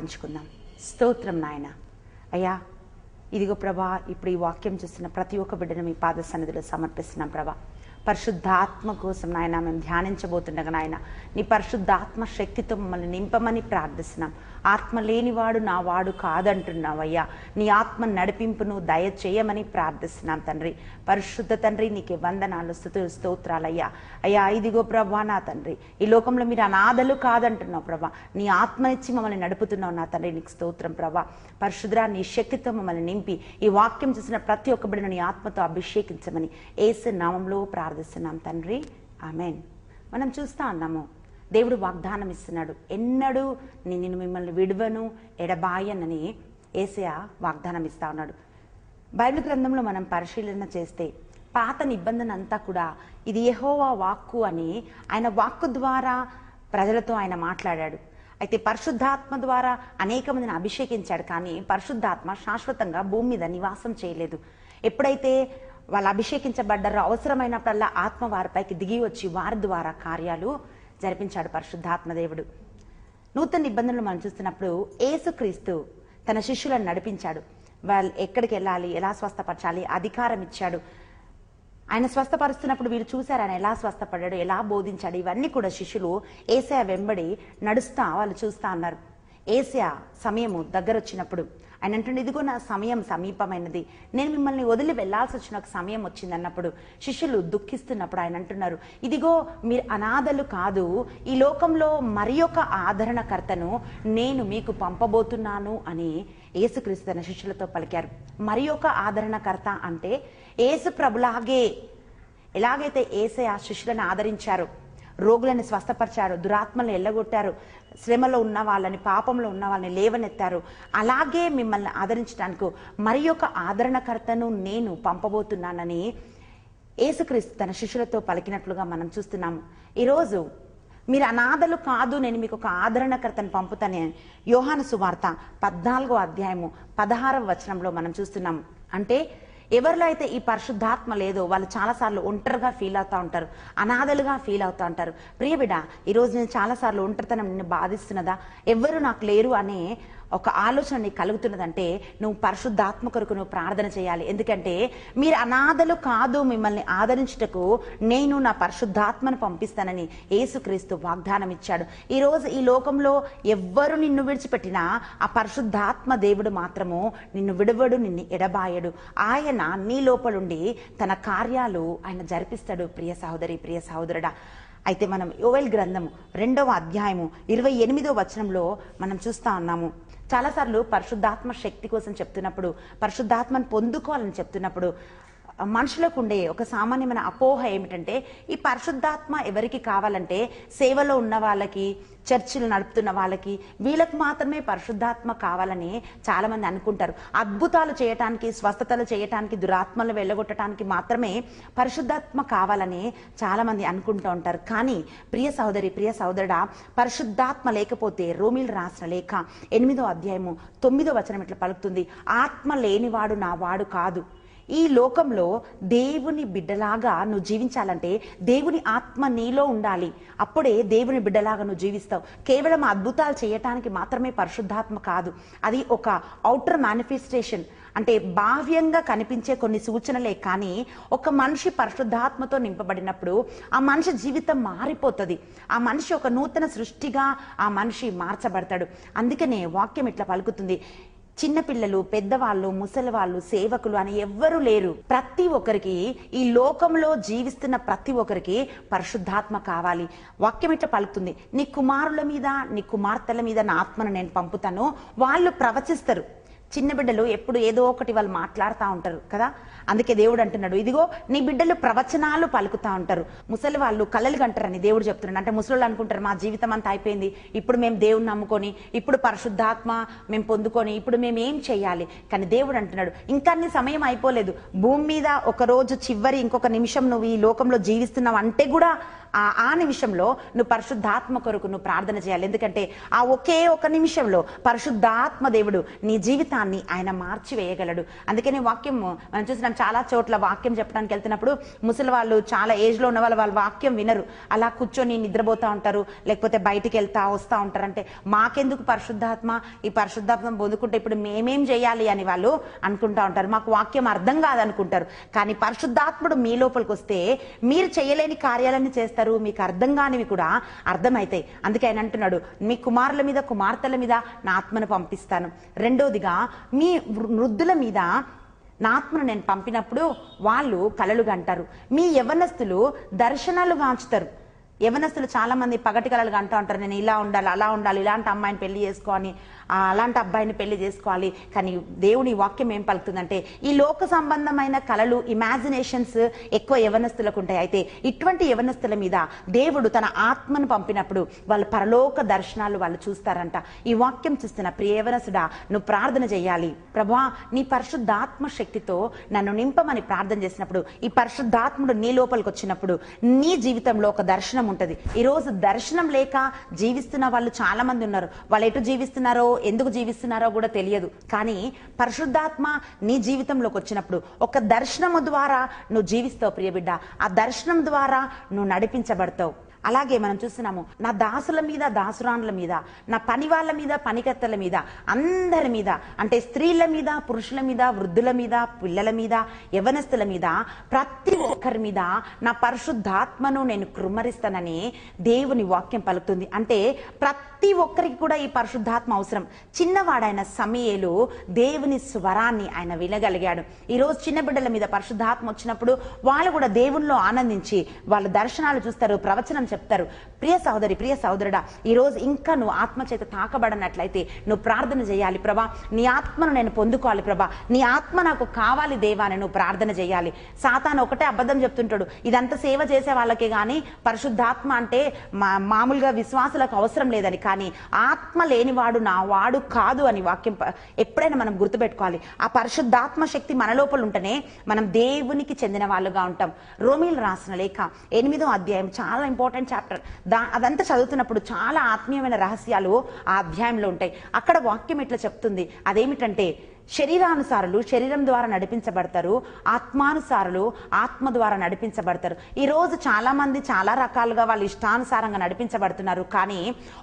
ప్రార్థించుకుందాం. స్తోత్రం నాయన. అయ్యా ఇదిగో ప్రభా, ఇప్పుడు ఈ వాక్యం చూస్తున్న ప్రతి ఒక్క బిడ్డను మీ పాద సన్నిధిలో సమర్పిస్తున్నాం ప్రభా. పరిశుద్ధాత్మ కోసం నాయన మేము ధ్యానించబోతుండగా నాయన నీ పరిశుద్ధాత్మ శక్తితో మమ్మల్ని నింపమని ప్రార్థిస్తున్నాం. ఆత్మ లేనివాడు నా వాడు కాదంటున్నావయ్యా. నీ ఆత్మ నడిపింపును దయచేయమని ప్రార్థిస్తున్నాం తండ్రి. పరిశుద్ధ తండ్రి నీకే వందనాలు, స్తుతులు, స్తోత్రాలయ్యా. అయ్యా ఇదిగో ప్రభా నా తండ్రి, ఈ లోకంలో మీరు అనాథలు కాదంటున్నావు ప్రభా. నీ ఆత్మ ఇచ్చి మమ్మల్ని నడుపుతున్నావు నా తండ్రి, నీకు స్తోత్రం ప్రభా. పరిశుద్ధ నీ శక్తితో మమ్మల్ని నింపి ఈ వాక్యం చూసిన ప్రతి ఒక్క బిడ్డను నీ ఆత్మతో అభిషేకించమని యేసు నామములో ప్రార్థిస్తున్నాం తండ్రి, ఆమేన్. మనం చూస్తా ఉన్నాము, దేవుడు వాగ్దానం ఇస్తున్నాడు, ఎన్నడూ నేను మిమ్మల్ని విడువను ఎడబాయనని యేసయ్య వాగ్దానం ఇస్తా ఉన్నాడు. బైబిల్ గ్రంథంలో మనం పరిశీలన చేస్తే పాత నిబంధన అంతా కూడా ఇది యెహోవా వాక్కు అని ఆయన వాక్కు ద్వారా ప్రజలతో ఆయన మాట్లాడాడు. అయితే పరిశుద్ధాత్మ ద్వారా అనేక మందిని అభిషేకించాడు, కానీ పరిశుద్ధాత్మ శాశ్వతంగా భూమి మీద నివాసం చేయలేదు. ఎప్పుడైతే వాళ్ళు అభిషేకించబడ్డారో అవసరమైనప్పుడల్లా ఆత్మ వారిపైకి దిగి వచ్చి వారి ద్వారా కార్యాలు జరిపించాడు పరిశుద్ధాత్మ దేవుడు. నూతన నిబంధనలు మనం చూస్తున్నప్పుడు యేసుక్రీస్తు తన శిష్యులను నడిపించాడు. వాళ్ళు ఎక్కడికి వెళ్ళాలి, ఎలా స్వస్థపరచాలి అధికారం ఇచ్చాడు. ఆయన స్వస్థపరుస్తున్నప్పుడు వీళ్ళు చూశారు ఆయన ఎలా స్వస్థపడ్డాడు, ఎలా బోధించాడు. ఇవన్నీ కూడా శిష్యులు యేసయ్య వెంబడి నడుస్తా వాళ్ళు చూస్తా అన్నారు. యేసయ్య సమయము దగ్గర వచ్చినప్పుడు ఆయన అంటుండే, ఇదిగో నా సమయం సమీపమైనది, నేను మిమ్మల్ని వదిలి వెళ్లాల్సి వచ్చిన ఒక సమయం వచ్చింది అన్నప్పుడు శిష్యులు దుఃఖిస్తున్నప్పుడు ఆయన అంటున్నారు, ఇదిగో మీరు అనాథలు కాదు, ఈ లోకంలో మరి ఒక ఆదరణకర్తను నేను మీకు పంపబోతున్నాను అని యేసుక్రీస్తు తన శిష్యులతో పలికారు. మరి ఒక ఆదరణకర్త అంటే యేసు ప్రభులాగే, ఎలాగైతే యేసయ్య శిష్యులను ఆదరించారు, రోగులను స్వస్థపరిచారు, దురాత్మలను ఎల్లగొట్టారు, శ్రమలో ఉన్న వాళ్ళని, పాపంలో ఉన్న వాళ్ళని లేవనెత్తారు, అలాగే మిమ్మల్ని ఆదరించడానికి మరి ఒక ఆదరణకర్తను నేను పంపబోతున్నానని యేసుక్రీస్తు తన శిష్యులతో పలికినట్లుగా మనం చూస్తున్నాము. ఈరోజు మీరు అనాథలు కాదు, నేను మీకు ఒక ఆదరణకర్తను పంపుతానే యోహాను సువార్త 14వ అధ్యాయము 16వ వచనంలో మనం చూస్తున్నాము. అంటే ఎవరిలో అయితే ఈ పరిశుద్ధాత్మ లేదో వాళ్ళు చాలాసార్లు ఒంటరిగా ఫీల్ అవుతూ ఉంటారు, అనాథలుగా ఫీల్ అవుతూ ఉంటారు. ప్రియబిడ, ఈరోజు నేను చాలాసార్లు ఒంటరితనం నిన్ను బాధిస్తున్నదా, ఎవ్వరు నాకు లేరు అనే ఒక ఆలోచన నీకు కలుగుతున్నదంటే నువ్వు పరిశుద్ధాత్మ కొరకు నువ్వు ప్రార్థన చేయాలి. ఎందుకంటే మీరు అనాథలు కాదు, మిమ్మల్ని ఆదరించుటకు నేను నా పరిశుద్ధాత్మను పంపిస్తానని యేసుక్రీస్తు వాగ్దానం ఇచ్చాడు. ఈరోజు ఈ లోకంలో ఎవ్వరు నిన్ను విడిచిపెట్టినా ఆ పరిశుద్ధాత్మ దేవుడు మాత్రము నిన్ను విడవడు, నిన్ను ఎడబాయడు. ఆయన నీ లోపలుండి తన కార్యాలు ఆయన జరిపిస్తాడు. ప్రియ సహోదరి, ప్రియ సహోదరుడా, అయితే మనం యోవేలు గ్రంథము 2వ అధ్యాయము 28వ వచనంలో మనం చూస్తా ఉన్నాము. చాలాసార్లు పరిశుద్ధాత్మ శక్తి కోసం చెప్తున్నప్పుడు, పరిశుద్ధాత్మను పొందుకోవాలని చెప్తున్నప్పుడు మనుషులకు ఉండే ఒక సామాన్యమైన అపోహ ఏమిటంటే, ఈ పరిశుద్ధాత్మ ఎవరికి కావాలంటే సేవలో ఉన్న వాళ్ళకి, చర్చిలు నడుపుతున్న వాళ్ళకి, వీళ్ళకి మాత్రమే పరిశుద్ధాత్మ కావాలని చాలా మంది అనుకుంటారు. అద్భుతాలు చేయటానికి, స్వస్థతలు చేయటానికి, దురాత్మలు వెళ్ళగొట్టడానికి మాత్రమే పరిశుద్ధాత్మ కావాలని చాలా మంది అనుకుంటూ ఉంటారు. కానీ ప్రియ సహోదరి, ప్రియ సహోదరుడా, పరిశుద్ధాత్మ లేకపోతే రోమీలు రాసిన లేఖ 8వ అధ్యాయము 9వ వచనం ఇట్లా పలుకుతుంది, ఆత్మ లేనివాడు నా వాడు కాదు. ఈ లోకంలో దేవుని బిడ్డలాగా నువ్వు జీవించాలంటే దేవుని ఆత్మ నీలో ఉండాలి. అప్పుడే దేవుని బిడ్డలాగా నువ్వు జీవిస్తావు. కేవలం అద్భుతాలు చేయటానికి మాత్రమే పరిశుద్ధాత్మ కాదు, అది ఒక ఔటర్ మేనిఫెస్టేషన్, అంటే బాహ్యంగా కనిపించే కొన్ని సూచనలే. కానీ ఒక మనిషి పరిశుద్ధాత్మతో నింపబడినప్పుడు ఆ మనిషి జీవితం మారిపోతుంది. ఆ మనిషి ఒక నూతన సృష్టిగా ఆ మనిషి మార్చబడతాడు. అందుకనే వాక్యం ఇట్లా పలుకుతుంది, చిన్నపిల్లలు, పెద్దవాళ్ళు, ముసలి వాళ్ళు, సేవకులు అని ఎవ్వరూ లేరు. ప్రతి ఒక్కరికి, ఈ లోకంలో జీవిస్తున్న ప్రతి ఒక్కరికి పరిశుద్ధాత్మ కావాలి. వాక్యం ఇట్లా పలుకుతుంది, నీ కుమారుల మీద, నీ కుమార్తెల మీద నా ఆత్మను నేను పంపుతాను, వాళ్ళు ప్రవచిస్తారు. చిన్న బిడ్డలు ఎప్పుడు ఏదో ఒకటి వాళ్ళు మాట్లాడుతూ ఉంటారు కదా, అందుకే దేవుడు అంటున్నాడు, ఇదిగో నీ బిడ్డలు ప్రవచనాలు పలుకుతా ఉంటారు. ముసలి వాళ్ళు కలలు కంటారని దేవుడు చెప్తున్నాడు. అంటే ముసలి అనుకుంటారు, మా జీవితం అంతా అయిపోయింది, ఇప్పుడు మేము దేవుని నమ్ముకొని, ఇప్పుడు పరిశుద్ధాత్మ మేము పొందుకొని, ఇప్పుడు మేము ఏం చెయ్యాలి? కానీ దేవుడు అంటున్నాడు, ఇంకా నీ సమయం అయిపోలేదు. భూమి మీద ఒక రోజు చివరి ఇంకొక నిమిషం నువ్వు ఈ లోకంలో జీవిస్తున్నావు అంటే కూడా ఆ నిమిషంలో నువ్వు పరిశుద్ధాత్మ కొరకు నువ్వు ప్రార్థన చేయాలి. ఎందుకంటే ఆ ఒకే ఒక నిమిషంలో పరిశుద్ధాత్మ దేవుడు నీ జీవితాన్ని ఆయన మార్చివేయగలడు. అందుకని వాక్యం మనం చూసినాం, చాలా చోట్ల వాక్యం చెప్పడానికి వెళ్తున్నప్పుడు ముసలి వాళ్ళు, చాలా ఏజ్ లో ఉన్న వాళ్ళ వాక్యం వినరు, అలా కూర్చొని నిద్రపోతా ఉంటారు, లేకపోతే బయటికి వస్తూ ఉంటారు. అంటే మాకెందుకు పరిశుద్ధాత్మ, ఈ పరిశుద్ధాత్మ పొందుకుంటే ఇప్పుడు మేమేం చేయాలి అని వాళ్ళు అనుకుంటా ఉంటారు. మాకు వాక్యం అర్థం కాదనుకుంటారు. కానీ పరిశుద్ధాత్ముడు మీ లోపలికి వస్తే మీరు చేయలేని కార్యాలన్నీ చేస్తారు, మీకు అర్థం కానివి కూడా అర్థమైతాయి. అందుకే ఆయన అంటున్నాడు, మీ కుమారుల మీద కుమార్తెల మీద నా ఆత్మను పంపిస్తాను. రెండోదిగా మీ వృద్ధుల మీద నా ఆత్మను నేను పంపినప్పుడు వాళ్ళు కలలు కంటారు. మీ యవ్వనస్తులు దర్శనాలు గాంచుతారు. యవనస్తులు చాలా మంది పగటి కలలుగా అంటూ ఉంటారు, నేను ఇలా ఉండాలి, అలా ఉండాలి, ఇలాంటి అమ్మాయిని పెళ్లి చేసుకోవాలి, అలాంటి అబ్బాయిని పెళ్లి చేసుకోవాలి. కానీ దేవుని వాక్యం ఏం పలుకుతుందంటే, ఈ లోక సంబంధమైన కలలు, ఇమాజినేషన్స్ ఎక్కువ యవనస్తులకు ఉంటాయి. అయితే ఇటువంటి యవనస్తుల మీద దేవుడు తన ఆత్మను పంపినప్పుడు వాళ్ళు పరలోక దర్శనాలు వాళ్ళు చూస్తారంట. ఈ వాక్యం చూస్తున్న ప్రియ యవనసుడా, నువ్వు ప్రార్థన చేయాలి. ప్రభువా, నీ పరిశుద్ధాత్మ శక్తితో నన్ను నింపమని ప్రార్థన చేసినప్పుడు, ఈ పరిశుద్ధాత్ముడు నీ లోపలికి వచ్చినప్పుడు నీ జీవితంలో ఒక దర్శనం ఉంటది. ఈ రోజు దర్శనం లేక జీవిస్తున్న వాళ్ళు చాలా మంది ఉన్నారు. వాళ్ళు ఎటు జీవిస్తున్నారో, ఎందుకు జీవిస్తున్నారో కూడా తెలియదు. కానీ పరిశుద్ధాత్మ నీ జీవితంలోకి వచ్చినప్పుడు ఒక దర్శనము ద్వారా నువ్వు జీవిస్తావు ప్రియ బిడ్డ. ఆ దర్శనం ద్వారా నువ్వు నడిపించబడతావు. అలాగే మనం చూస్తున్నాము, నా దాసుల మీద, దాసురాండ్ల మీద, నా పని వాళ్ళ మీద, పనికత్తెల మీద, అందరి మీద, అంటే స్త్రీల మీద, పురుషుల మీద, వృద్ధుల మీద, పిల్లల మీద, యవనస్తుల మీద, ప్రతి ఒక్కరి మీద నా పరిశుద్ధాత్మను నేను కృమ్మరిస్తానని దేవుని వాక్యం పలుకుతుంది. అంటే ప్రతి ఒక్కరికి కూడా ఈ పరిశుద్ధాత్మ అవసరం. చిన్నవాడైన సమూయేలు దేవుని స్వరాన్ని ఆయన వినగలిగాడు. ఈ రోజు చిన్న బిడ్డల మీద పరిశుద్ధాత్మ వచ్చినప్పుడు వాళ్ళు కూడా దేవునిలో ఆనందించి వాళ్ళ దర్శనాలు చూస్తారు, ప్రవచనం చెప్తారు. ప్రియ సహోదరి, ప్రియ సహోదరుడా, ఈ రోజు ఇంకా నువ్వు ఆత్మ చేత తాకబడనట్లయితే నువ్వు ప్రార్థన చేయాలి. ప్రభా, నీ ఆత్మను నేను పొందుకోవాలి. ప్రభా, నీ ఆత్మ నాకు కావాలి దేవా అని నువ్వు ప్రార్థన చేయాలి. సాతాను ఒకటే అబద్ధం చెప్తుంటాడు, ఇదంతా సేవ చేసే వాళ్ళకే గాని పరిశుద్ధాత్మ అంటే మామూలుగా విశ్వాసులకు అవసరం లేదని. కానీ ఆత్మ లేనివాడు నా వాడు కాదు అని వాక్యం ఎప్పుడైనా మనం గుర్తుపెట్టుకోవాలి. ఆ పరిశుద్ధాత్మ శక్తి మన లోపల ఉంటేనే మనం దేవునికి చెందిన వాళ్ళుగా ఉంటాం. రోమీలు రాసిన లేఖ 8వ అధ్యాయం చాలా ఇంపార్టెంట్ చాప్టర్. అదంతా చదువుతున్నప్పుడు చాలా ఆత్మీయమైన రహస్యాలు ఆ అధ్యాయంలో ఉంటాయి. అక్కడ వాక్యం ఇట్లా చెప్తుంది, అదేమిటంటే శరీరానుసారులు శరీరం ద్వారా నడిపించబడతారు, ఆత్మానుసారులు ఆత్మ ద్వారా నడిపించబడతారు. ఈ రోజు చాలా మంది చాలా రకాలుగా వాళ్ళ ఇష్టానుసారంగా నడిపించబడుతున్నారు. కానీ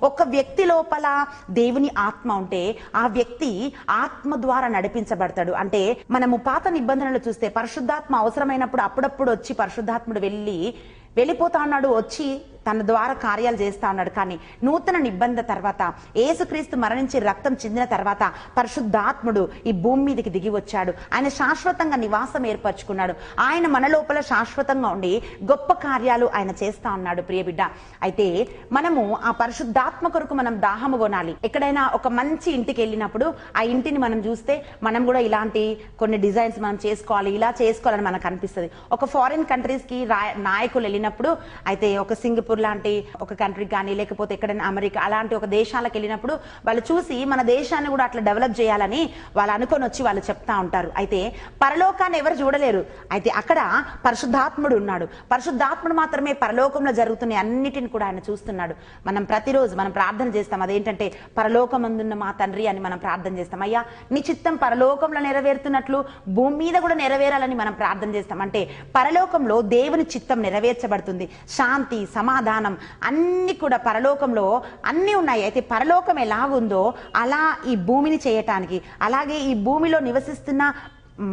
ఒక వ్యక్తి లోపల దేవుని ఆత్మ ఉంటే ఆ వ్యక్తి ఆత్మ ద్వారా నడిపించబడతాడు. అంటే మనము పాత నిబంధనలు చూస్తే పరిశుద్ధాత్మ అవసరమైనప్పుడు అప్పుడప్పుడు వచ్చి పరిశుద్ధాత్ముడు వెళ్ళిపోతా ఉన్నాడు, వచ్చి తన ద్వారా కార్యాలు చేస్తా ఉన్నాడు. కానీ నూతన నిబంధన తర్వాత, యేసుక్రీస్తు మరణించి రక్తం చెందిన తర్వాత పరిశుద్ధాత్ముడు ఈ భూమి మీదకి దిగి వచ్చాడు. ఆయన శాశ్వతంగా నివాసం ఏర్పరచుకున్నాడు. ఆయన మన లోపల శాశ్వతంగా ఉండి గొప్ప కార్యాలు ఆయన చేస్తా ఉన్నాడు ప్రియ బిడ్డ. అయితే మనము ఆ పరిశుద్ధాత్మ కొరకు మనం దాహము కొనాలి. ఎక్కడైనా ఒక మంచి ఇంటికి వెళ్ళినప్పుడు ఆ ఇంటిని మనం చూస్తే మనం కూడా ఇలాంటి కొన్ని డిజైన్స్ మనం చేసుకోవాలి, ఇలా చేసుకోవాలని మనకు అనిపిస్తుంది. ఒక ఫారిన్ కంట్రీస్ కి నాయకులు వెళ్ళినప్పుడు, అయితే ఒక సింగపూర్ లాంటి ఒక కంట్రీ కానీ, లేకపోతే ఎక్కడైనా అమెరికా అలాంటి ఒక దేశాలకు వెళ్ళినప్పుడు వాళ్ళు చూసి మన దేశాన్ని కూడా అట్లా డెవలప్ చేయాలని వాళ్ళు అనుకొని వచ్చి వాళ్ళు చెప్తా ఉంటారు. అయితే పరలోకాన్ని ఎవరు చూడలేరు. అయితే అక్కడ పరిశుద్ధాత్ముడు ఉన్నాడు. పరిశుద్ధాత్ముడు మాత్రమే పరలోకంలో జరుగుతున్న అన్నిటిని కూడా ఆయన చూస్తున్నాడు. మనం ప్రతిరోజు మనం ప్రార్థన చేస్తాం, అదేంటంటే పరలోకమందున్న మా తండ్రి అని మనం ప్రార్థన చేస్తాం. అయ్యా, నీ చిత్తం పరలోకంలో నెరవేరుతున్నట్లు భూమి మీద కూడా నెరవేరాలని మనం ప్రార్థన చేస్తాం. అంటే పరలోకంలో దేవుని చిత్తం నెరవేర్చబడుతుంది. శాంతి, సమాధానం అన్ని కూడా పరలోకంలో అన్ని ఉన్నాయి. అయితే పరలోకం ఎలాగుందో అలా ఈ భూమిని చేయటానికి, అలాగే ఈ భూమిలో నివసిస్తున్న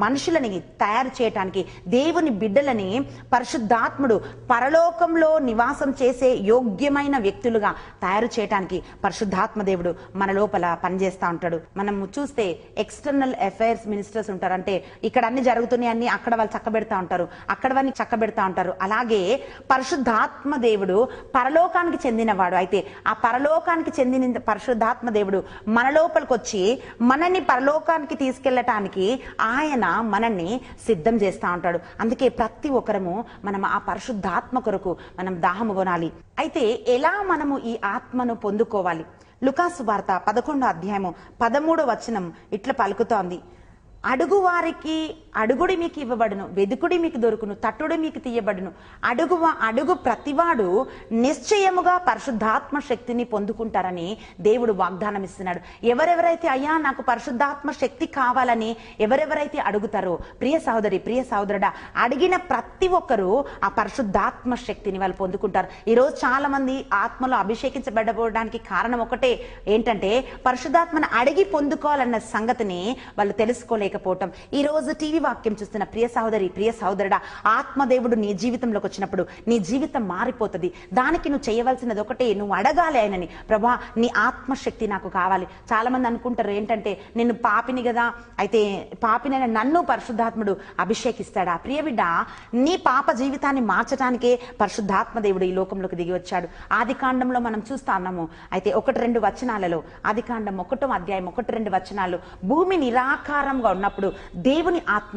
మనుషులని తయారు చేయటానికి, దేవుని బిడ్డలని పరిశుద్ధాత్ముడు పరలోకంలో నివాసం చేసే యోగ్యమైన వ్యక్తులుగా తయారు చేయటానికి పరిశుద్ధాత్మ దేవుడు మన లోపల పనిచేస్తూ ఉంటాడు. మనం చూస్తే ఎక్స్టర్నల్ అఫైర్స్ మినిస్టర్స్ ఉంటారు. అంటే ఇక్కడ అన్ని జరుగుతున్నాయి అన్ని అక్కడ వాళ్ళు చక్కబెడతా ఉంటారు, అక్కడవన్నీ చక్కబెడతా ఉంటారు. అలాగే పరిశుద్ధాత్మ దేవుడు పరలోకానికి చెందినవాడు. అయితే ఆ పరలోకానికి చెందిన పరిశుద్ధాత్మ దేవుడు మన లోపలికి వచ్చి మనల్ని పరలోకానికి తీసుకెళ్లటానికి ఆయన మనల్ని సిద్ధం చేస్తా ఉంటాడు. అందుకే ప్రతి ఒక్కరము మనం ఆ పరిశుద్ధాత్మ కొరకు మనం దాహము కొనాలి. అయితే ఎలా మనము ఈ ఆత్మను పొందుకోవాలి? లూకాసు వార్త 11వ అధ్యాయము 13వ వచనం ఇట్లా పలుకుతోంది, అడుగు వారికి అడుగుడి మీకు ఇవ్వబడును, వెదుకుడి మీకు దొరుకును, తట్టుడి మీకు తీయబడును. అడుగు ప్రతివాడు నిశ్చయముగా పరిశుద్ధాత్మ శక్తిని పొందుకుంటారని దేవుడు వాగ్దానం ఇస్తున్నాడు. ఎవరెవరైతే అయ్యా నాకు పరిశుద్ధాత్మ శక్తి కావాలని ఎవరెవరైతే అడుగుతారో ప్రియ సహోదరి, ప్రియ సహోదరుడా, అడిగిన ప్రతి ఒక్కరూ ఆ పరిశుద్ధాత్మ శక్తిని వాళ్ళు పొందుకుంటారు. ఈరోజు చాలా మంది ఆత్మలో అభిషేకించబడడానికి కారణం ఒకటే, ఏంటంటే పరిశుద్ధాత్మను అడిగి పొందుకోవాలన్న సంగతిని వాళ్ళు తెలుసుకోలేకపోవటం. ఈ రోజు టీవీ వాక్యం చూస్తున్న ప్రియ సహోదరి, ప్రియ సహోదరుడా, ఆత్మదేవుడు నీ జీవితంలోకి వచ్చినప్పుడు నీ జీవితం మారిపోతుంది. దానికి నువ్వు చేయవలసినది ఒకటే, నువ్వు అడగాలి ఆయనని, ప్రభా నీ ఆత్మశక్తి నాకు కావాలి. చాలా మంది అనుకుంటారు ఏంటంటే నేను పాపిని కదా, అయితే పాపినైనా నన్ను పరిశుద్ధాత్ముడు అభిషేకిస్తాడా? ప్రియ బిడ్డ, నీ పాప జీవితాన్ని మార్చడానికే పరిశుద్ధాత్మ దేవుడు ఈ లోకంలోకి దిగి వచ్చాడు. ఆది కాండంలో మనం చూస్తా ఉన్నాము. అయితే 1-2 వచనాలలో, ఆది కాండం 1వ అధ్యాయం 1-2 వచనాలు, భూమి నిరాకారంగా ఉన్నప్పుడు దేవుని ఆత్మ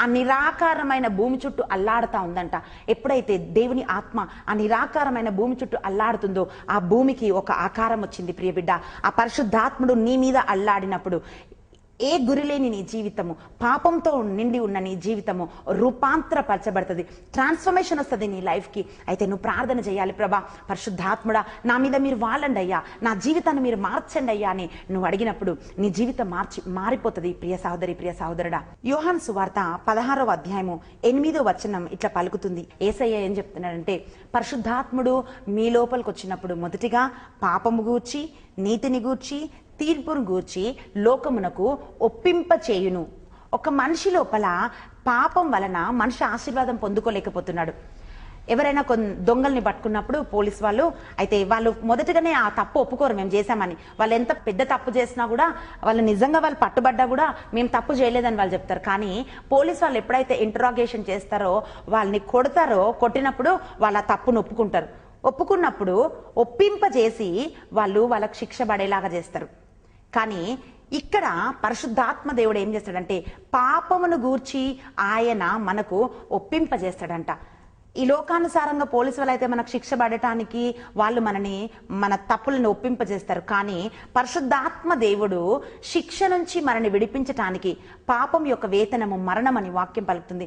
ఆ నిరాకారమైన భూమి చుట్టూ అల్లాడుతా ఉందంట. ఎప్పుడైతే దేవుని ఆత్మ ఆ నిరాకారమైన భూమి చుట్టూ అల్లాడుతుందో ఆ భూమికి ఒక ఆకారం వచ్చింది. ప్రియ బిడ్డ, ఆ పరిశుద్ధాత్ముడు నీ మీద అల్లాడినప్పుడు ఏ గురిలేని నీ జీవితము, పాపంతో నిండి ఉన్న నీ జీవితము రూపాంతరపరచబడుతుంది. ట్రాన్స్ఫర్మేషన్ వస్తుంది నీ లైఫ్కి. అయితే నువ్వు ప్రార్థన చేయాలి, ప్రభా పరిశుద్ధాత్ముడా నా మీద మీరు వాళ్ళండి అయ్యా, నా జీవితాన్ని మీరు మార్చండి అయ్యా అని నువ్వు అడిగినప్పుడు నీ జీవితం మారిపోతుంది. ప్రియ సహోదరి, ప్రియ సహోదరుడా, యోహాను సువార్త 16వ అధ్యాయము 8వ వచనం ఇట్లా పలుకుతుంది. యేసయ్య ఏం చెప్తున్నాడంటే, పరిశుద్ధాత్ముడు మీ లోపలికి వచ్చినప్పుడు మొదటిగా పాపము గూర్చి, నీతిని గూర్చి, తీర్పును గూర్చి లోకమునకు ఒప్పింప చేయును. ఒక మనిషి లోపల పాపం వలన మనిషి ఆశీర్వాదం పొందుకోలేకపోతున్నాడు. ఎవరైనా దొంగల్ని పట్టుకున్నప్పుడు పోలీస్ వాళ్ళు, అయితే వాళ్ళు మొదటగానే ఆ తప్పు ఒప్పుకోరు మేము చేశామని. వాళ్ళు ఎంత పెద్ద తప్పు చేసినా కూడా, వాళ్ళు నిజంగా వాళ్ళు పట్టుబడ్డా కూడా మేము తప్పు చేయలేదని వాళ్ళు చెప్తారు. కానీ పోలీస్ వాళ్ళు ఎప్పుడైతే ఇంటరాగేషన్ చేస్తారో, వాళ్ళని కొడతారో, కొట్టినప్పుడు వాళ్ళ తప్పును ఒప్పుకున్నప్పుడు ఒప్పింపజేసి వాళ్ళకు శిక్ష పడేలాగా చేస్తారు. కానీ ఇక్కడ పరిశుద్ధాత్మ దేవుడు ఏం చేస్తాడంటే పాపమును గూర్చి ఆయన మనకు ఒప్పింపజేస్తాడంట. ఈ లోకానుసారంగా పోలీసు వాళ్ళు అయితే మనకు శిక్ష పడటానికి వాళ్ళు మన తప్పులను ఒప్పింపజేస్తారు. కానీ పరిశుద్ధాత్మ దేవుడు శిక్ష నుంచి మనని విడిపించటానికి, పాపం యొక్క వేతనము మరణం అని వాక్యం పలుకుతుంది.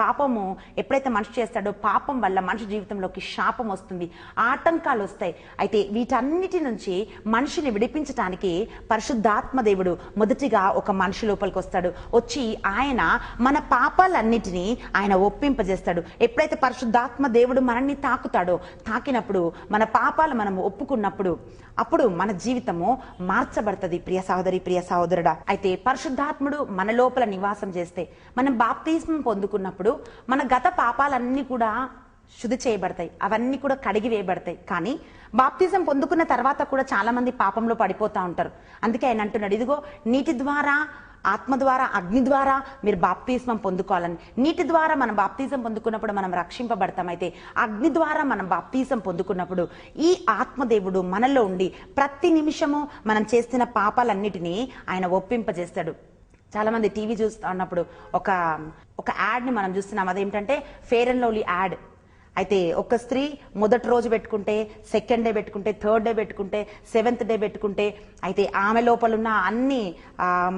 పాపము ఎప్పుడైతే మనిషి చేస్తాడో పాపం వల్ల మనిషి జీవితంలోకి శాపం వస్తుంది, ఆటంకాలు వస్తాయి. అయితే వీటన్నిటి నుంచి మనిషిని విడిపించటానికి పరిశుద్ధాత్మ దేవుడు మొదటిగా ఒక మనిషి లోపలికి వస్తాడు. వచ్చి ఆయన మన పాపాలన్నిటినీ ఆయన ఒప్పింపజేస్తాడు. ఎప్పుడైతే పరిశుద్ధాత్మ దేవుడు మనల్ని తాకినప్పుడు, మన పాపాలు మనం ఒప్పుకున్నప్పుడు, అప్పుడు మన జీవితము మార్చబడుతుంది. ప్రియ సహోదరి, ప్రియ సహోదరుడా, అయితే పరిశుద్ధాత్ముడు మన లోపల నివాసం చేస్తే, మనం బాప్తిస్మం పొందుకున్నప్పుడు మన గత పాపాలన్నీ కూడా శుద్ధి చేయబడతాయి, అవన్నీ కూడా కడిగి వేయబడతాయి. కానీ బాప్తిజం పొందుకున్న తర్వాత కూడా చాలా మంది పాపంలో పడిపోతా ఉంటారు. అందుకే ఆయన అంటున్నాడు, ఇదిగో నీటి ద్వారా, ఆత్మ ద్వారా, అగ్ని ద్వారా మీరు బాప్తిజం పొందుకోవాలని. నీటి ద్వారా మనం బాప్తిజం పొందుకున్నప్పుడు మనం రక్షింపబడతాం. అయితే అగ్ని ద్వారా మనం బాప్తిజం పొందుకున్నప్పుడు ఈ ఆత్మదేవుడు మనలో ఉండి ప్రతి నిమిషము మనం చేస్తున్న పాపాలన్నిటినీ ఆయన ఒప్పింపజేస్తాడు. చాలా మంది టీవీ చూస్తూ ఉన్నప్పుడు ఒక యాడ్ని మనం చూస్తున్నాం. అదేంటంటే ఫెయిర్ అండ్ లవ్లీ యాడ్. అయితే ఒక స్త్రీ మొదటి రోజు పెట్టుకుంటే, సెకండ్ డే పెట్టుకుంటే, థర్డ్ డే పెట్టుకుంటే, 7th డే పెట్టుకుంటే, అయితే ఆమె లోపల ఉన్న అన్ని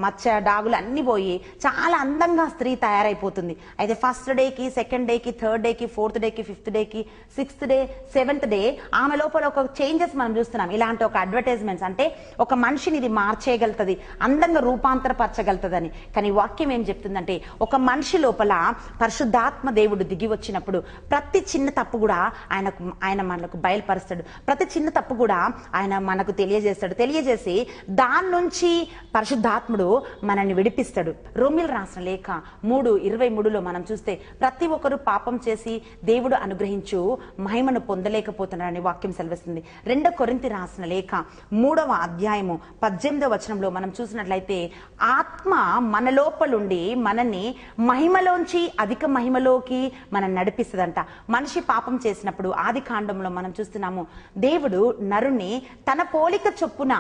మచ్చ డాగులు అన్ని పోయి చాలా అందంగా స్త్రీ తయారైపోతుంది. అయితే ఫస్ట్ డేకి, సెకండ్ డేకి, థర్డ్ డేకి, 4th డేకి, 5th డేకి, 6th డే, 7th డే ఆమె లోపల ఒక చేంజెస్ మనం చూస్తున్నాం. ఇలాంటి ఒక అడ్వర్టైజ్మెంట్స్, అంటే ఒక మనిషిని ఇది మార్చేయగలుగుతుంది, అందంగా రూపాంతరపరచగలుగుతుందని. కానీ వాక్యం ఏం చెప్తుందంటే, ఒక మనిషి లోపల పరిశుద్ధాత్మ దేవుడు దిగి వచ్చినప్పుడు ప్రతి చిన్న తప్పు కూడా ఆయన మనకు బయలుపరుస్తాడు. ప్రతి చిన్న తప్పు కూడా ఆయన మనకు తెలియజేస్తాడు. తెలియజేసి దాని నుంచి పరిశుద్ధాత్ముడు మనల్ని విడిపిస్తాడు. రోమిల్ రాసిన లేఖ 3:23లో మనం చూస్తే, ప్రతి ఒక్కరు పాపం చేసి దేవుడు అనుగ్రహించు మహిమను పొందలేకపోతున్నారని వాక్యం సెలవిస్తుంది. 2 కొరింథీ రాసిన లేఖ 3వ అధ్యాయము 18వ వచనంలో మనం చూసినట్లయితే, ఆత్మ మన లోపలుండి మనల్ని మహిమలోంచి అధిక మహిమలోకి మనం నడిపిస్తుందంట. మనిషి పాపం చేసినప్పుడు ఆది కాండంలో మనం చూస్తున్నాము, దేవుడు నరుని తన పోలిక చొప్పున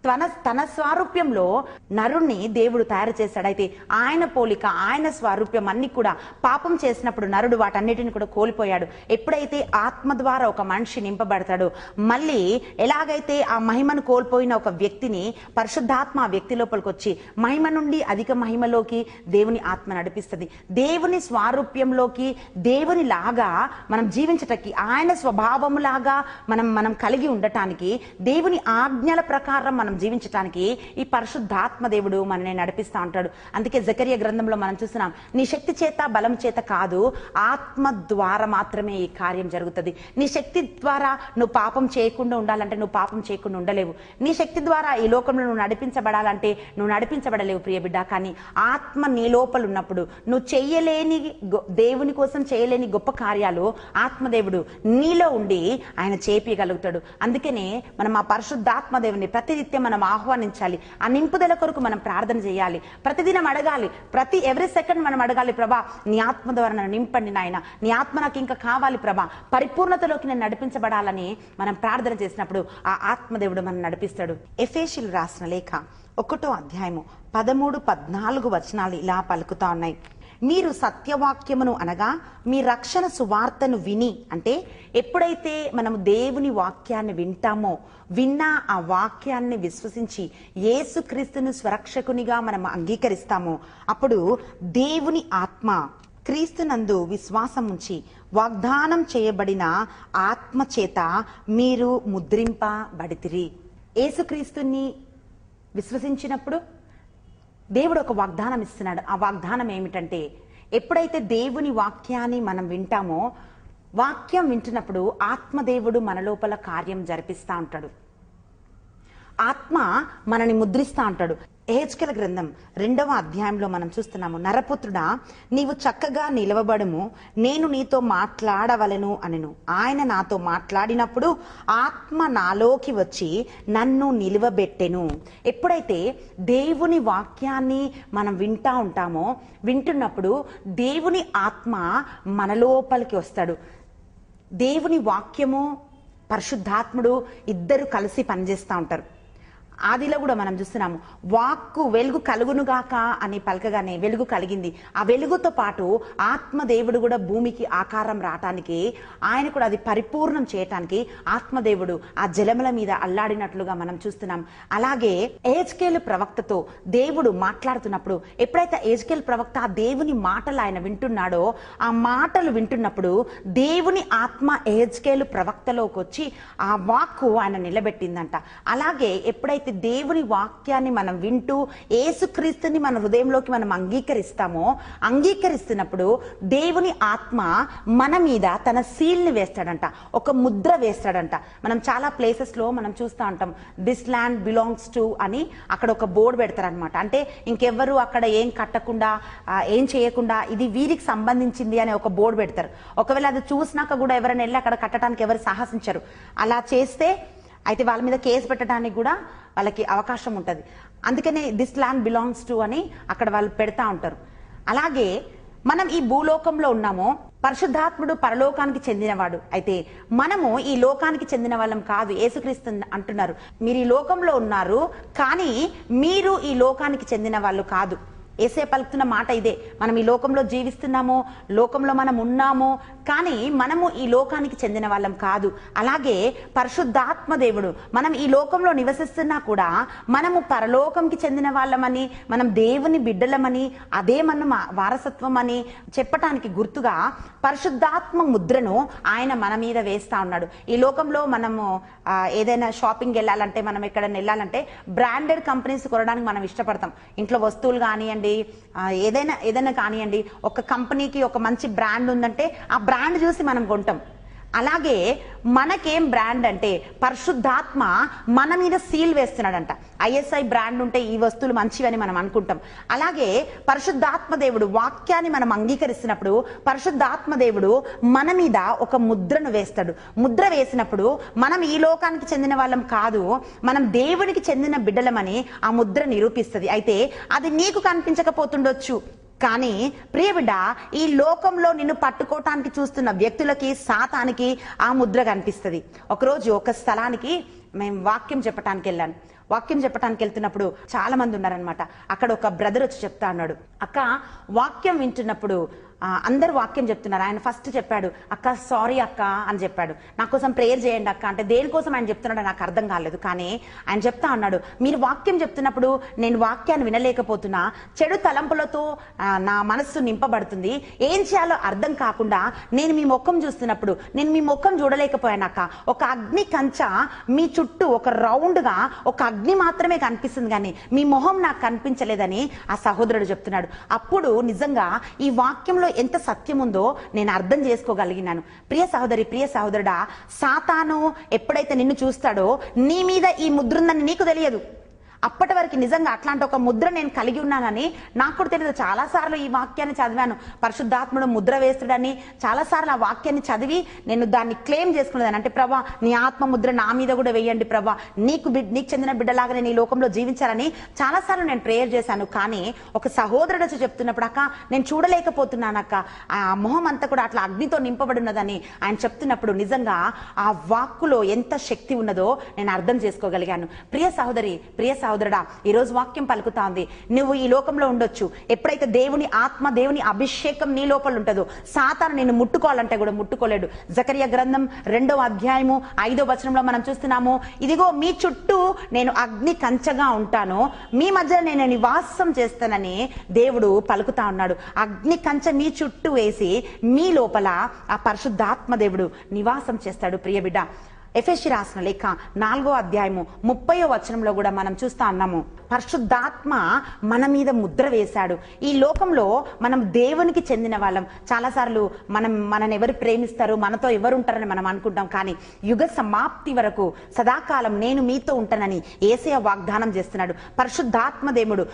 తన స్వారూప్యంలో నరుణ్ణి దేవుడు తయారు చేశాడు. అయితే ఆయన పోలిక, ఆయన స్వారూప్యం అన్ని కూడా పాపం చేసినప్పుడు నరుడు వాటన్నిటిని కూడా కోల్పోయాడు. ఎప్పుడైతే ఆత్మ ద్వారా ఒక మనిషి నింపబడతాడో, మళ్ళీ ఎలాగైతే ఆ మహిమను కోల్పోయిన ఒక వ్యక్తిని పరిశుద్ధాత్మ ఆ వ్యక్తి లోపలికి వచ్చి మహిమ నుండి అధిక మహిమలోకి దేవుని ఆత్మ నడిపిస్తుంది. దేవుని స్వారూప్యంలోకి, దేవుని లాగా మనం జీవించటానికి, ఆయన స్వభావములాగా మనం కలిగి ఉండటానికి, దేవుని ఆజ్ఞల ప్రకారం మనం జీవించటానికి ఈ పరిశుద్ధాత్మ దేవుడు మనల్ని నడిపిస్తా ఉంటాడు. అందుకే జకరియా గ్రంథంలో మనం చూస్తున్నాం, నీ శక్తి చేత బలం చేత కాదు, ఆత్మ ద్వారా మాత్రమే ఈ కార్యం జరుగుతుంది. నీ శక్తి ద్వారా నువ్వు పాపం చేయకుండా ఉండాలంటే నువ్వు పాపం చేయకుండా ఉండలేవు. నీ శక్తి ద్వారా ఈ లోకంలో నువ్వు నడిపించబడాలంటే నువ్వు నడిపించబడలేవు ప్రియ బిడ్డ. కానీ ఆత్మ నీ లోపల ఉన్నప్పుడు నువ్వు చేయలేని, దేవుని కోసం చేయలేని గొప్ప కార్యాలు ఆత్మదేవుడు నీలో ఉండి ఆయన చేపించగలుగుతాడు. అందుకనే మనం ఆ పరిశుద్ధాత్మ దేవుని ప్రతినిత్యం మనం ఆహ్వానించాలి. ఆ నింపుదల కొరకు మనం ప్రార్థన చేయాలి. ప్రతిదినం అడగాలి, ఎవ్రీ సెకండ్ మనం అడగాలి, ప్రభా నీ ఆత్మ ద్వారా నన్ను నింపండి నాయన, నీ ఆత్మ నాకు ఇంకా కావాలి ప్రభా, పరిపూర్ణతలోకి నేను నడిపించబడాలని మనం ప్రార్థన చేసినప్పుడు ఆ ఆత్మదేవుడు మనం నడిపిస్తాడు. ఎఫెసీయులకు రాసిన లేఖ 1వ అధ్యాయము 13-14 వచనాలు ఇలా పలుకుతా ఉన్నాయి. మీరు సత్యవాక్యమును అనగా మీ రక్షణ సువార్తను విని, అంటే ఎప్పుడైతే మనము దేవుని వాక్యాన్ని వింటామో, విన్నా ఆ వాక్యాన్ని విశ్వసించి యేసుక్రీస్తును స్వరక్షకునిగా మనం అంగీకరిస్తామో, అప్పుడు దేవుని ఆత్మ క్రీస్తునందు విశ్వాసం ఉంచి వాగ్దానం చేయబడిన ఆత్మ చేత మీరు ముద్రింపబడితిరి. యేసుక్రీస్తుని విశ్వసించినప్పుడు దేవుడు ఒక వాగ్దానం ఇస్తున్నాడు. ఆ వాగ్దానం ఏమిటంటే, ఎప్పుడైతే దేవుని వాక్యాన్ని మనం వింటామో, వాక్యం వింటున్నప్పుడు ఆత్మదేవుడు మన లోపల కార్యం జరిపిస్తా ఉంటాడు. ఆత్మ మనని ముద్రిస్తా ఉంటాడు. యెహెజ్కేలు గ్రంథం 2వ అధ్యాయంలో మనం చూస్తున్నాము, నరపుత్రుడా నీవు చక్కగా నిలవబడుము, నేను నీతో మాట్లాడవలెను అనెను. ఆయన నాతో మాట్లాడినప్పుడు ఆత్మ నాలోకి వచ్చి నన్ను నిలువబెట్టెను. ఎప్పుడైతే దేవుని వాక్యాన్ని మనం వింటా ఉంటామో, వింటున్నప్పుడు దేవుని ఆత్మ మన లోపలికి వస్తాడు. దేవుని వాక్యము, పరిశుద్ధాత్ముడు ఇద్దరు కలిసి పనిచేస్తూ ఉంటారు. ఆదిలో కూడా మనం చూస్తున్నాము, వాక్కు వెలుగు కలుగునుగాక అని పలకగానే వెలుగు కలిగింది. ఆ వెలుగుతో పాటు ఆత్మదేవుడు కూడా భూమికి ఆకారం రావటానికి, ఆయన కూడా అది పరిపూర్ణం చేయటానికి ఆత్మదేవుడు ఆ జలముల మీద అల్లాడినట్లుగా మనం చూస్తున్నాం. అలాగే యెహెజ్కేలు ప్రవక్తతో దేవుడు మాట్లాడుతున్నప్పుడు, ఎప్పుడైతే యెహెజ్కేలు ప్రవక్త ఆ దేవుని మాటలు ఆయన వింటున్నాడో, ఆ మాటలు వింటున్నప్పుడు దేవుని ఆత్మ యెహెజ్కేలు ప్రవక్తలోకి వచ్చి ఆ వాక్కు ఆయన నిలబెట్టిందంట. అలాగే ఎప్పుడైతే దేవుని వాక్యాన్ని మనం వింటూ యేసుక్రీస్తుని మన హృదయంలోకి మనం అంగీకరిస్తున్నప్పుడు దేవుని ఆత్మ మన మీద తన సీల్ని వేస్తాడంట, ఒక ముద్ర వేస్తాడంట. మనం చాలా ప్లేసెస్ లో మనం చూస్తూ ఉంటాం, దిస్ ల్యాండ్ బిలాంగ్స్ టు అని అక్కడ ఒక బోర్డు పెడతారనమాట. అంటే ఇంకెవ్వరు అక్కడ ఏం కట్టకుండా, ఏం చేయకుండా ఇది వీరికి సంబంధించింది అని ఒక బోర్డు పెడతారు. ఒకవేళ అది చూసినాక కూడా ఎవరైనా వెళ్ళి అక్కడ కట్టడానికి ఎవరు సాహసించరు. అలా చేస్తే అయితే వాళ్ళ మీద కేసు పెట్టడానికి కూడా వాళ్ళకి అవకాశం ఉంటుంది. అందుకనే దిస్ ల్యాండ్ బిలాంగ్స్ టు అని అక్కడ వాళ్ళు పెడతా ఉంటారు. అలాగే మనం ఈ భూలోకంలో ఉన్నామో, పరిశుద్ధాత్ముడు పరలోకానికి చెందినవాడు. అయితే మనము ఈ లోకానికి చెందిన వాళ్ళం కాదు. యేసుక్రీస్తు అంటున్నారు, మీరు ఈ లోకంలో ఉన్నారు కానీ మీరు ఈ లోకానికి చెందిన వాళ్ళు కాదు. యేసే పలుకుతున్న మాట ఇదే, మనం ఈ లోకంలో జీవిస్తున్నాము, లోకంలో మనం ఉన్నాము, కానీ మనము ఈ లోకానికి చెందిన వాళ్ళం కాదు. అలాగే పరిశుద్ధాత్మ దేవుడు మనం ఈ లోకంలో నివసిస్తున్నా కూడా మనము పరలోకంకి చెందిన వాళ్ళమని, మనం దేవుని బిడ్డలమని, అదే మనం వారసత్వం అని చెప్పటానికి గుర్తుగా పరిశుద్ధాత్మ ముద్రను ఆయన మన మీద వేస్తా ఉన్నాడు. ఈ లోకంలో మనము ఏదైనా షాపింగ్ వెళ్ళాలంటే, మనం ఎక్కడైనా వెళ్ళాలంటే బ్రాండెడ్ కంపెనీస్ కొనడానికి మనం ఇష్టపడతాం. ఇంట్లో వస్తువులు కానివ్వండి, ఏదైనా కానివ్వండి, ఒక కంపెనీకి ఒక మంచి బ్రాండ్ ఉందంటే ఆ బ్రాండ్ చూసి మనం కొంటాం. అలాగే మనకేం బ్రాండ్ అంటే పరిశుద్ధాత్మ మన మీద సీల్ వేస్తున్నాడంట. ఐఎస్ఐ బ్రాండ్ ఉంటే ఈ వస్తువులు మంచివని మనం అనుకుంటాం. అలాగే పరిశుద్ధాత్మ దేవుడు వాక్యాన్ని మనం అంగీకరిస్తున్నప్పుడు పరిశుద్ధాత్మ దేవుడు మన మీద ఒక ముద్రను వేస్తాడు. ముద్ర వేసినప్పుడు మనం ఈ లోకానికి చెందిన వాళ్ళం కాదు, మనం దేవునికి చెందిన బిడ్డలమని ఆ ముద్ర నిరూపిస్తుంది. అయితే అది నీకు కనిపించకపోతుండొచ్చు, కానీ ప్రియబిడ్డ ఈ లోకంలో నిన్ను పట్టుకోవటానికి చూస్తున్న వ్యక్తులకి, సాతానికి ఆ ముద్ర కనిపిస్తుంది. ఒకరోజు ఒక స్థలానికి మేము వాక్యం చెప్పడానికి వెళ్ళాను. వాక్యం చెప్పడానికి వెళ్తున్నప్పుడు చాలా మంది ఉన్నారనమాట. అక్కడ ఒక బ్రదర్ వచ్చి చెప్తా అన్నాడు, అక్క వాక్యం వింటున్నప్పుడు అందరు వాక్యం చెప్తున్నారు. ఆయన ఫస్ట్ చెప్పాడు, అక్క సారీ అక్క అని చెప్పాడు, నా కోసం ప్రేయర్ చేయండి అక్క అంటే. దేనికోసం ఆయన చెప్తున్నాడో నాకు అర్థం కాలేదు. కానీ ఆయన చెప్తా అన్నాడు, మీరు వాక్యం చెప్తున్నప్పుడు నేను వాక్యాన్ని వినలేకపోతున్నా, చెడు తలంపులతో నా మనస్సు నింపబడుతుంది, ఏం చేయాలో అర్థం కాకుండా నేను మీ ముఖం చూస్తున్నప్పుడు నేను మీ ముఖం చూడలేకపోయాను అక్క. ఒక అగ్ని కంచ మీ చుట్టూ ఒక రౌండ్ గా ఒక అగ్ని మాత్రమే కనిపిస్తుంది, కానీ మీ మొహం నాకు కనిపించలేదని ఆ సహోదరుడు చెప్తున్నాడు. అప్పుడు నిజంగా ఈ వాక్యంలో ఎంత సత్యం ఉందో నేను అర్థం చేసుకోగలిగినాను. ప్రియ సహోదరి, ప్రియ సహోదరుడా, సాతాను ఎప్పుడైతే నిన్ను చూస్తాడో నీ మీద ఈ ముద్ర ఉందని నీకు తెలియదు. అప్పటి వరకు నిజంగా అట్లాంటి ఒక ముద్ర నేను కలిగి ఉన్నానని నాకు కూడా తెలియదు. చాలాసార్లు ఈ వాక్యాన్ని చదివాను, పరిశుద్ధాత్ముడు ముద్ర వేస్తుడని. చాలాసార్లు ఆ వాక్యాన్ని చదివి నేను దాన్ని క్లెయిమ్ చేసుకునేదాన్ని. అంటే ప్రభా నీ ఆత్మ ముద్ర నా మీద కూడా వేయండి ప్రభా, నీకు చెందిన బిడ్డలాగా నేను ఈ లోకంలో జీవించాలని చాలాసార్లు నేను ప్రేయర్ చేశాను. కానీ ఒక సహోదరుడు వచ్చి చెప్తున్నప్పుడు, అక్క నేను చూడలేకపోతున్నానక్క, ఆ మొహం అంతా కూడా అట్లా అగ్నితో నింపబడి ఉన్నదని ఆయన చెప్తున్నప్పుడు నిజంగా ఆ వాక్కులో ఎంత శక్తి ఉన్నదో నేను అర్థం చేసుకోగలిగాను. ప్రియ సహోదరి, ప్రియ సహోదరుడా, ఈ రోజు వాక్యం పలుకుతా ఉంది, నువ్వు ఈ లోకంలో ఉండొచ్చు. ఎప్పుడైతే దేవుని ఆత్మ, దేవుని అభిషేకం నీ లోపల ఉంటుందో సాతాను నిన్ను ముట్టుకోవాలంటే కూడా ముట్టుకోలేడు. జకరియా గ్రంథం 2వ అధ్యాయము 5వ వచనంలో మనం చూస్తున్నాము, ఇదిగో మీ చుట్టూ నేను అగ్ని కంచగా ఉంటాను, మీ మధ్య నేను నివాసం చేస్తానని దేవుడు పలుకుతా ఉన్నాడు. అగ్ని కంచ మీ చుట్టూ వేసి మీ లోపల ఆ పరిశుద్ధాత్మ దేవుడు నివాసం చేస్తాడు. ప్రియ బిడ్డ, ఎఫెసీ రాసిన లేఖ 4వ అధ్యాయము 30వ వచనంలో కూడా మనం చూస్తా ఉన్నాము, పరిశుద్ధాత్మ మన మీద ముద్ర వేశాడు. ఈ లోకంలో మనం దేవునికి చెందిన వాళ్ళం. చాలాసార్లు మనని ఎవరు ప్రేమిస్తారు, మనతో ఎవరు ఉంటారని మనం అనుకుంటాం. కానీ యుగ సమాప్తి వరకు సదాకాలం నేను మీతో ఉంటానని యేసయ్య వాగ్దానం చేస్తున్నాడు. పరిశుద్ధాత్మ దేవుడు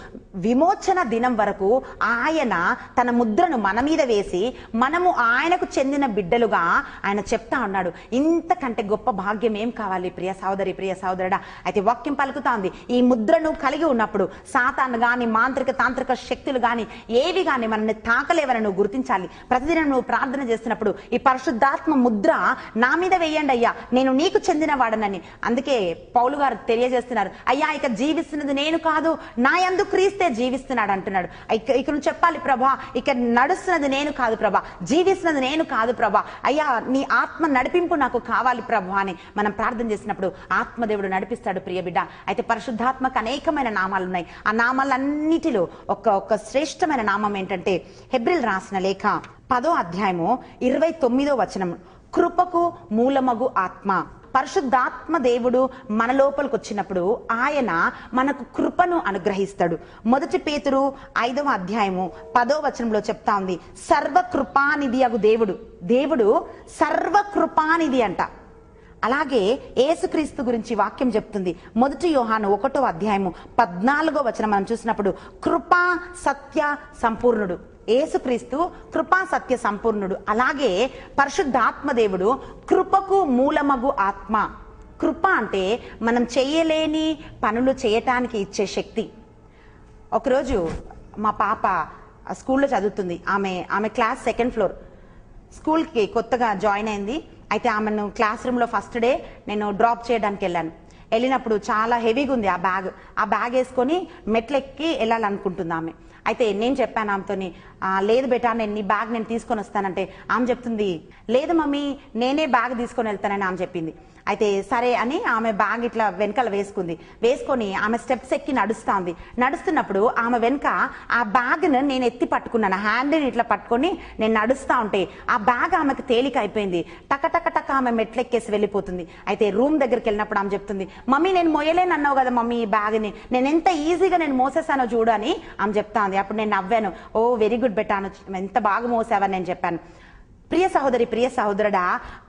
విమోచన దినం వరకు ఆయన తన ముద్రను మన మీద వేసి మనము ఆయనకు చెందిన బిడ్డలుగా ఆయన చెప్తా ఉన్నాడు. ఇంతకంటే గొప్ప భాగ్యం ఏం కావాలి ప్రియ సహోదరి, ప్రియ సహోదరుడా? అయితే వాక్యం పలుకుతా ఉంది, ఈ ముద్రను కలిగి ఉన్నప్పుడు సాతాను గాని, మాంత్రిక తాంత్రిక శక్తులు గాని, ఏవి గాని మనల్ని తాకలేవని నువ్వు గుర్తించాలి. ప్రతిదినం నువ్వు ప్రార్థన చేస్తున్నప్పుడు ఈ పరిశుద్ధాత్మ ముద్ర నా మీద వేయండి అయ్యా, నేను నీకు చెందిన వాడనని. అందుకే పౌలు గారు తెలియజేస్తున్నారు, అయ్యా ఇక జీవిస్తున్నది నేను కాదు, నా యందు క్రీస్తే జీవిస్తున్నాడు అంటున్నాడు. ఇక నువ్వు చెప్పాలి, ప్రభా ఇక నడుస్తున్నది నేను కాదు ప్రభా, జీవిస్తున్నది నేను కాదు ప్రభా, అయ్యా నీ ఆత్మ నడిపింపు నాకు కావాలి ప్రభా అని మనం ప్రార్థన చేసినప్పుడు ఆత్మదేవుడు నడిపిస్తాడు. ప్రియ బిడ్డ, అయితే పరిశుద్ధాత్మకు అనేకమైన నామాలు ఉన్నాయి. ఆ నామాలన్నిటిలో ఒక శ్రేష్టమైన నామం ఏంటంటే హెబ్రీయులకు రాసిన లేఖ 10వ అధ్యాయము 29వ వచనం, కృపకు మూలమగు ఆత్మ. పరిశుద్ధాత్మ దేవుడు మన లోపలికి వచ్చినప్పుడు ఆయన మనకు కృపను అనుగ్రహిస్తాడు. 1 పేతురు 5వ అధ్యాయము 10వ వచనంలో చెప్తా ఉంది, సర్వకృపానిధి అగు దేవుడు సర్వకృపానిధి అంట. అలాగే యేసుక్రీస్తు గురించి వాక్యం చెప్తుంది. 1 యోహాను 1వ అధ్యాయము 14వ వచనం మనం చూసినప్పుడు, కృపా సత్య సంపూర్ణుడు. యేసుక్రీస్తు కృపా సత్య సంపూర్ణుడు. అలాగే పరిశుద్ధాత్మ దేవుడు కృపకు మూలమగు ఆత్మ. కృప అంటే మనం చేయలేని పనులు చేయటానికి ఇచ్చే శక్తి. ఒకరోజు మా పాప స్కూల్లో చదువుతుంది. ఆమె క్లాస్ 2nd ఫ్లోర్. స్కూల్కి కొత్తగా జాయిన్ అయింది. అయితే ఆమెను క్లాస్ రూమ్లో ఫస్ట్ డే నేను డ్రాప్ చేయడానికి వెళ్ళినప్పుడు చాలా హెవీగా ఉంది ఆ బ్యాగ్ వేసుకొని మెట్లెక్కి వెళ్ళాలనుకుంటుంది ఆమె. అయితే నేను చెప్పాను ఆమెతోని, లేదు బేటా నేను నీ బ్యాగ్ నేను తీసుకొని వస్తానంటే ఆమె చెప్తుంది, లేదు మమ్మీ నేనే బ్యాగ్ తీసుకొని వెళ్తానని ఆమె చెప్పింది. అయితే సరే అని ఆమె బ్యాగ్ ఇట్లా వెనకాల వేసుకొని ఆమె స్టెప్స్ ఎక్కి నడుస్తున్నప్పుడు ఆమె వెనక ఆ బ్యాగ్ను నేను ఎత్తి పట్టుకున్నాను, హ్యాండ్ని ఇట్లా పట్టుకొని నేను నడుస్తా ఉంటే ఆ బ్యాగ్ ఆమెకు తేలిక అయిపోయింది. టక ఆమె మెట్లెక్కేసి వెళ్ళిపోతుంది. అయితే రూమ్ దగ్గరికి వెళ్ళినప్పుడు ఆమె చెప్తుంది, మమ్మీ నేను మొయ్యలేను అన్నావు కదా మమ్మీ ఈ బ్యాగ్ని, నేను ఎంత ఈజీగా నేను మోసేసానో చూడు అని ఆమె చెప్తా ఉంది. అప్పుడు నేను నవ్వాను, ఓ వెరీ గుడ్ బెటా, ఎంత బాగా మోసావని నేను చెప్పాను. ప్రియ సహోదరి, ప్రియ సహోదరుడా,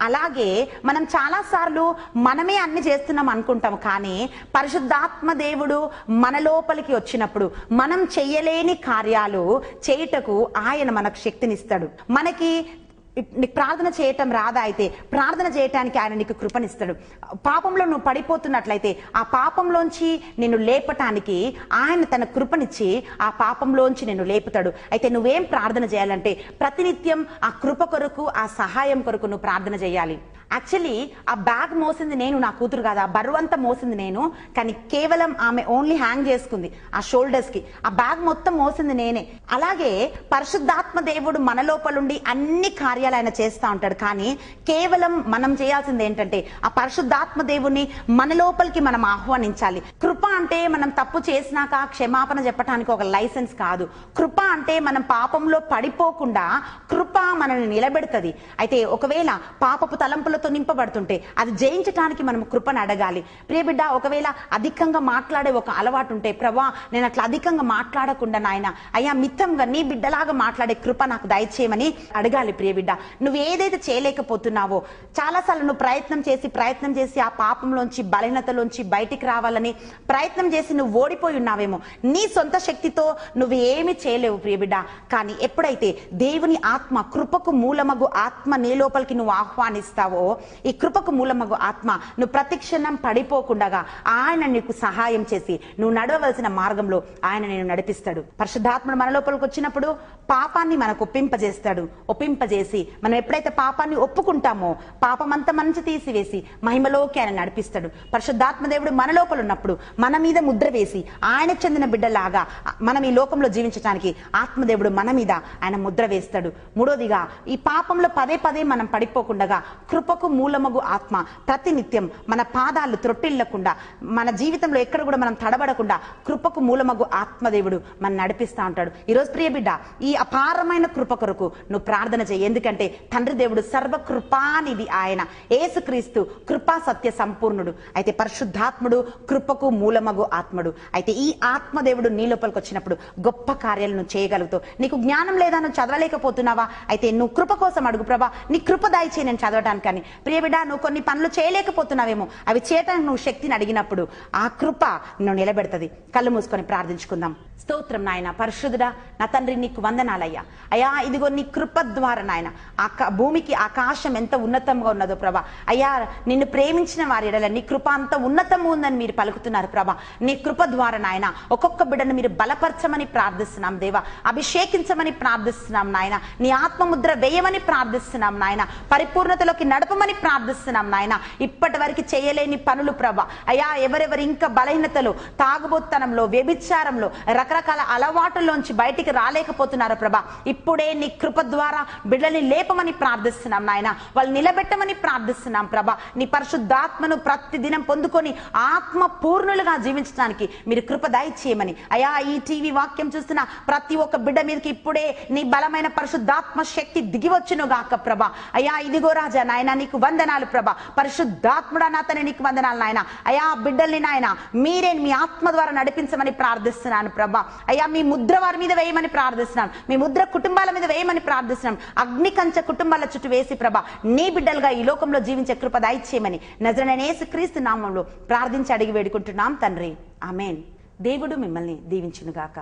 అలాగే మనం చాలా సార్లు మనమే అన్ని చేస్తున్నాం అనుకుంటాం. కానీ పరిశుద్ధాత్మ దేవుడు మన లోపలికి వచ్చినప్పుడు మనం చెయ్యలేని కార్యాలు చేయుటకు ఆయన మనకు శక్తినిస్తాడు. మనకి నీకు ప్రార్థన చేయటం రాదా, అయితే ప్రార్థన చేయటానికి ఆయన నీకు కృపనిస్తాడు. పాపంలో నువ్వు పడిపోతున్నట్లయితే ఆ పాపంలోంచి నిన్ను లేపటానికి ఆయన తన కృపనిచ్చి ఆ పాపంలోంచి నిన్ను లేపుతాడు. అయితే నువ్వేం ప్రార్థన చేయాలంటే ప్రతినిత్యం ఆ కృప కొరకు, ఆ సహాయం కొరకు నువ్వు ప్రార్థన చేయాలి. యాక్చువల్లీ ఆ బ్యాగ్ మోసింది నేను, నా కూతురు కాదు. ఆ బరువు అంతా మోసింది నేను, కానీ కేవలం ఆమె ఓన్లీ హ్యాంగ్ చేసుకుంది ఆ షోల్డర్స్ కి. ఆ బ్యాగ్ మొత్తం మోసింది నేనే. అలాగే పరిశుద్ధాత్మ దేవుడు మన లోపలుండి అన్ని కార్యాలు ఆయన చేస్తా ఉంటాడు. కానీ కేవలం మనం చేయాల్సింది ఏంటంటే ఆ పరిశుద్ధాత్మ దేవుణ్ణి మన లోపలికి మనం ఆహ్వానించాలి. కృప అంటే మనం తప్పు చేసినాక క్షమాపణ చెప్పడానికి ఒక లైసెన్స్ కాదు. కృప అంటే మనం పాపంలో పడిపోకుండా కృప మనల్ని నిలబెడుతుంది. అయితే ఒకవేళ పాపపు తలంపులతో నింపబడుతుంటే అది జయించడానికి మనం కృపను అడగాలి. ప్రియ బిడ్డ, ఒకవేళ అధికంగా మాట్లాడే ఒక అలవాటు ఉంటే, ప్రభా నేను అట్లా అధికంగా మాట్లాడకుండా నాయన అయ్యా మిత్తంగా నీ బిడ్డలాగా మాట్లాడే కృప నాకు దయచేయమని అడగాలి. ప్రియ బిడ్డ, నువ్వు ఏదైతే చేయలేకపోతున్నావో, చాలాసార్లు నువ్వు ప్రయత్నం చేసి ఆ పాపంలోంచి బలహీనతలోంచి బయటికి రావాలని ప్రయత్నం చేసి నువ్వు ఓడిపోయి ఉన్నావేమో. నీ సొంత శక్తితో నువ్వు ఏమి చేయలేవు ప్రియ బిడ్డ. కానీ ఎప్పుడైతే దేవుని ఆత్మ, కృపకు మూలమగు ఆత్మ నీ లోపలికి నువ్వు ఆహ్వానిస్తావో, ఈ కృపకు మూలమగు ఆత్మ నువ్వు ప్రతిక్షణం పడిపోకుండా ఆయన నీకు సహాయం చేసి నువ్వు నడవవలసిన మార్గంలో ఆయన నేను నడిపిస్తాడు. పరిశుద్ధాత్ముడు మన లోపలికి వచ్చినప్పుడు పాపాన్ని మనకు ఒప్పింపజేసి మనం ఎప్పుడైతే పాపాన్ని ఒప్పుకుంటామో పాపమంతా మంచి తీసివేసి మహిమలోకి ఆయన నడిపిస్తాడు. పరిశుద్ధాత్మ దేవుడు మన లోపల ఉన్నప్పుడు మన మీద ముద్ర వేసి ఆయన చెందిన బిడ్డలాగా మనం ఈ లోకంలో జీవించడానికి ఆత్మదేవుడు మన మీద ఆయన ముద్ర వేస్తాడు. మూడోదిగా, ఈ పాపంలో పదే మనం పడిపోకుండా కృపకు మూలమగు ఆత్మ ప్రతినిత్యం మన పాదాలు త్రొట్టిల్లకుండా, మన జీవితంలో ఎక్కడ కూడా మనం తడబడకుండా కృపకు మూలమగు ఆత్మదేవుడు మనం నడిపిస్తా ఉంటాడు. ఈరోజు ప్రియ బిడ్డ, ఈ అపారమైన కృప కొరకు నువ్వు ప్రార్థన చేయి. ఎందుకంటే తండ్రి దేవుడు సర్వకృపానిధి ఆయన. యేసుక్రీస్తు కృపా సత్య సంపూర్ణుడు. అయితే పరిశుద్ధాత్ముడు కృపకు మూలమగు ఆత్ముడు. అయితే ఈ ఆత్మదేవుడు నీ లోపలికి వచ్చినప్పుడు గొప్ప కార్యాలు నువ్వు చేయగలుగుతావు. నీకు జ్ఞానం లేదా, నువ్వు చదవలేకపోతున్నావా? అయితే నువ్వు కృప కోసం అడుగు. ప్రభా నీ కృప దయచేయి నేను చదవడానికి. కానీ ప్రియ బిడ్డ, నువ్వు కొన్ని పనులు చేయలేకపోతున్నావేమో, అవి చేయటానికి నువ్వు శక్తిని అడిగినప్పుడు ఆ కృప నువ్వు నిలబెడుతుంది. కళ్ళు మూసుకొని ప్రార్థించుకుందాం. స్తోత్రం నాయన, పరిశుద్ధుడా నా తండ్రి, నీకు వందనాలయ్యా. అయ్యా ఇదిగో నీ కృప ద్వారా నాయన భూమికి ఆకాశం ఎంత ఉన్నతంగా ఉన్నదో ప్రభా. అయ్యా నిన్ను ప్రేమించిన వారి ఎడల నీ కృప అంత ఉన్నతము ఉందని మీరు పలుకుతున్నారు ప్రభా. నీ కృప ద్వారా నాయన ఒక్కొక్క బిడ్డను మీరు బలపరచమని ప్రార్థిస్తున్నాం దేవా. అభిషేకించమని ప్రార్థిస్తున్నాం నాయన. నీ ఆత్మముద్ర వేయమని ప్రార్థిస్తున్నాం నాయన. పరిపూర్ణతలోకి నడపమని ప్రార్థిస్తున్నాం నాయన. ఇప్పటి వరకు చేయలేని పనులు ప్రభా అయ్యా, ఎవరెవరు ఇంకా బలహీనతలు, తాగుబోత్తనంలో, వ్యభిచారంలో, రకరకాల అలవాటుల్లోంచి బయటికి రాలేకపోతున్నారు ప్రభా, ఇప్పుడే నీ కృప ద్వారా బిడ్డల్ని లేపమని ప్రార్థిస్తున్నాం నాయన. వాళ్ళు నిలబెట్టమని ప్రార్థిస్తున్నాం ప్రభా. నీ పరిశుద్ధాత్మను ప్రతి దినం పొందుకొని ఆత్మ పూర్ణులుగా జీవించడానికి మీరు కృప దయచేయమని అయ్యా, ఈ టీవీ వాక్యం చూస్తున్న ప్రతి ఒక్క బిడ్డ మీదకి ఇప్పుడే నీ బలమైన పరిశుద్ధాత్మ శక్తి దిగివచ్చును గాక ప్రభా. అయ్యా ఇదిగో రాజా నాయన, నీకు వందనాలు ప్రభా. పరిశుద్ధాత్ముడా నా తన నీకు వందనాలు నాయన. అయ్యా బిడ్డల్ని నాయన మీరే మీ ఆత్మ ద్వారా నడిపించమని ప్రార్థిస్తున్నాను ప్రభా. అయ్యా మీ ముద్ర వారి మీద వేయమని ప్రార్థిస్తున్నాను. మీ ముద్ర కుటుంబాల మీద వేయమని ప్రార్థిస్తున్నాం. అగ్ని కంచె కుటుంబాల చుట్టూ వేసి ప్రభా నీ బిడ్డలుగా ఈ లోకంలో జీవించే కృప దయచేయమని నజరేయుడైన యేసుక్రీస్తు నామములో ప్రార్థించి అడిగి వేడుకుంటున్నాం తండ్రి. ఆమేన్. దేవుడు మిమ్మల్ని దీవించును గాక.